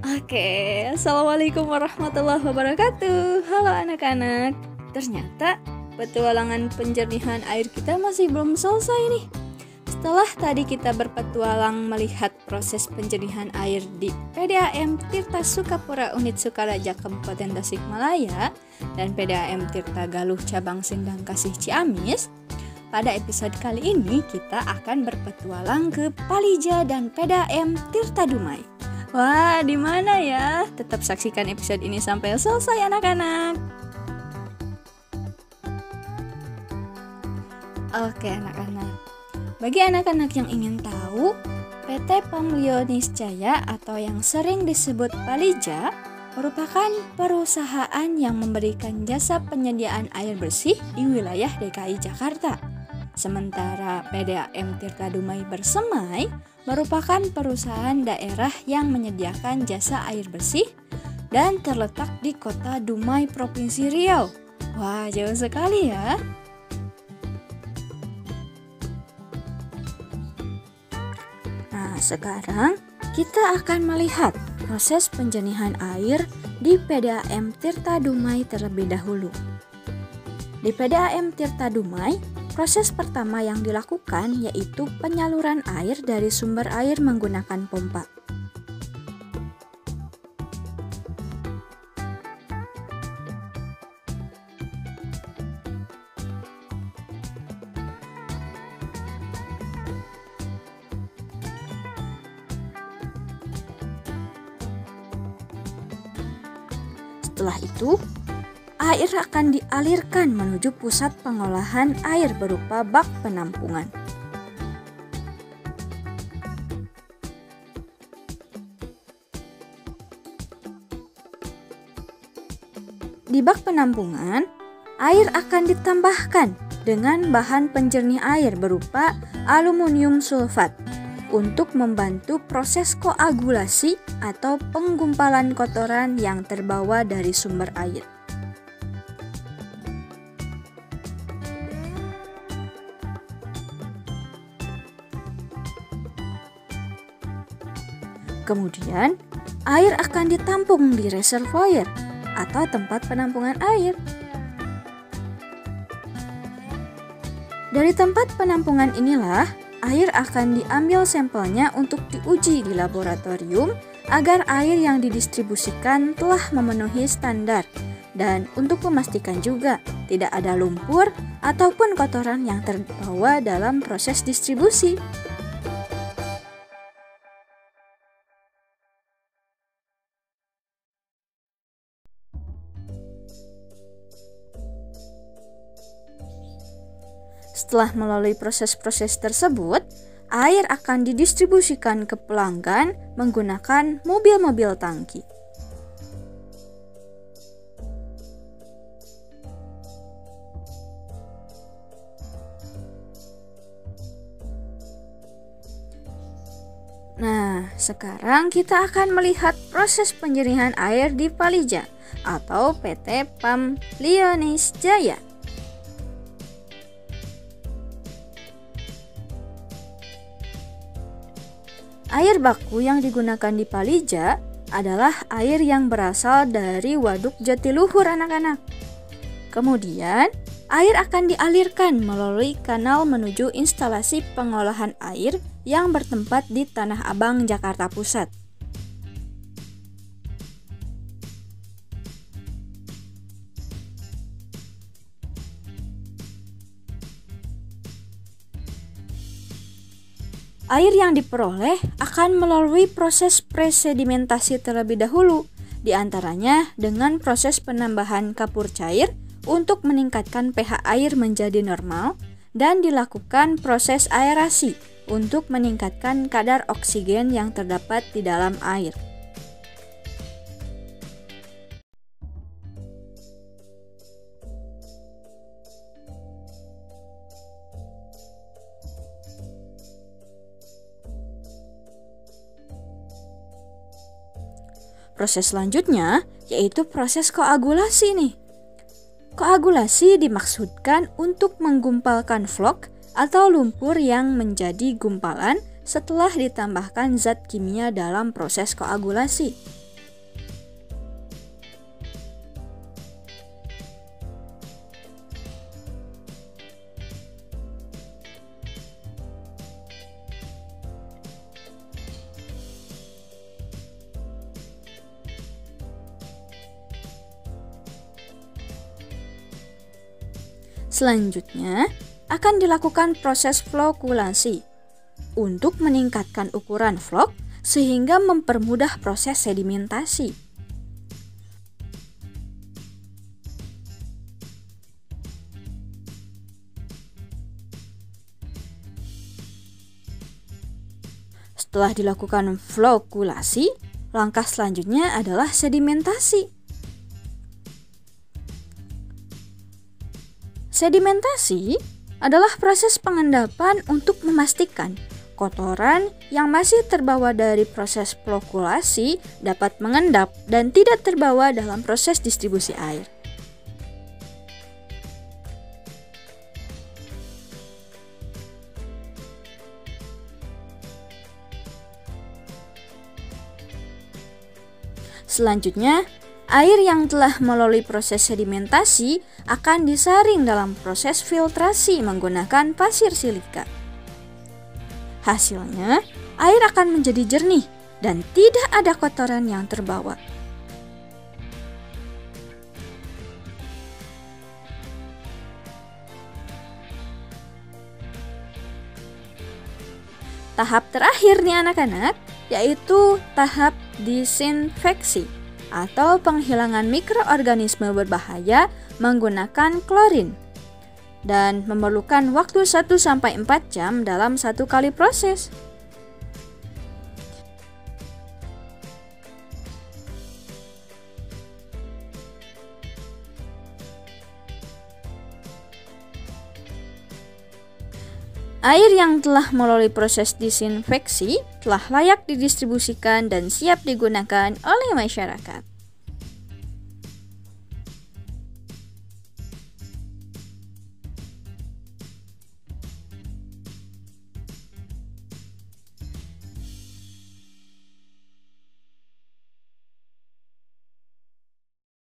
Assalamualaikum warahmatullahi wabarakatuh. Halo anak-anak. Ternyata petualangan penjernihan air kita masih belum selesai nih. Setelah tadi kita berpetualang melihat proses penjernihan air di PDAM Tirta Sukapura Unit Sukaraja Kabupaten Tasikmalaya dan PDAM Tirta Galuh Cabang Sendang Kasih Ciamis, pada episode kali ini kita akan berpetualang ke Palija dan PDAM Tirta Dumai. Wah, di mana ya? Tetap saksikan episode ini sampai selesai anak-anak. Oke anak-anak, bagi anak-anak yang ingin tahu, PT PAM Lionisjaya atau yang sering disebut Palija merupakan perusahaan yang memberikan jasa penyediaan air bersih di wilayah DKI Jakarta. Sementara PDAM Tirta Dumai Bersemai merupakan perusahaan daerah yang menyediakan jasa air bersih dan terletak di kota Dumai, Provinsi Riau. Wah, jauh sekali ya. Nah, sekarang kita akan melihat proses penjernihan air di PDAM Tirta Dumai terlebih dahulu. Di PDAM Tirta Dumai, proses pertama yang dilakukan yaitu penyaluran air dari sumber air menggunakan pompa. Setelah itu, air akan dialirkan menuju pusat pengolahan air berupa bak penampungan. Di bak penampungan, air akan ditambahkan dengan bahan penjernih air berupa aluminium sulfat untuk membantu proses koagulasi atau penggumpalan kotoran yang terbawa dari sumber air. Kemudian, air akan ditampung di reservoir atau tempat penampungan air. Dari tempat penampungan inilah, air akan diambil sampelnya untuk diuji di laboratorium agar air yang didistribusikan telah memenuhi standar dan untuk memastikan juga tidak ada lumpur ataupun kotoran yang terbawa dalam proses distribusi. Setelah melalui proses-proses tersebut, air akan didistribusikan ke pelanggan menggunakan mobil-mobil tangki. Nah, sekarang kita akan melihat proses penjernihan air di Palija atau PT PAM Lionisjaya. Air baku yang digunakan di Palija adalah air yang berasal dari Waduk Jatiluhur anak-anak. Kemudian, air akan dialirkan melalui kanal menuju instalasi pengolahan air yang bertempat di Tanah Abang, Jakarta Pusat. Air yang diperoleh akan melalui proses presedimentasi terlebih dahulu, di antaranya dengan proses penambahan kapur cair untuk meningkatkan pH air menjadi normal dan dilakukan proses aerasi untuk meningkatkan kadar oksigen yang terdapat di dalam air. Proses selanjutnya yaitu proses koagulasi nih. Koagulasi dimaksudkan untuk menggumpalkan flok atau lumpur yang menjadi gumpalan setelah ditambahkan zat kimia dalam proses koagulasi. Selanjutnya, akan dilakukan proses flokulasi untuk meningkatkan ukuran flok sehingga mempermudah proses sedimentasi. Setelah dilakukan flokulasi, langkah selanjutnya adalah sedimentasi. Sedimentasi adalah proses pengendapan untuk memastikan kotoran yang masih terbawa dari proses flokulasi dapat mengendap dan tidak terbawa dalam proses distribusi air. Selanjutnya, air yang telah melalui proses sedimentasi akan disaring dalam proses filtrasi menggunakan pasir silika. Hasilnya, air akan menjadi jernih dan tidak ada kotoran yang terbawa. Tahap terakhir nih anak-anak, yaitu tahap disinfeksi atau penghilangan mikroorganisme berbahaya menggunakan klorin dan memerlukan waktu 1-4 jam dalam satu kali proses. Air yang telah melalui proses disinfeksi telah layak didistribusikan dan siap digunakan oleh masyarakat.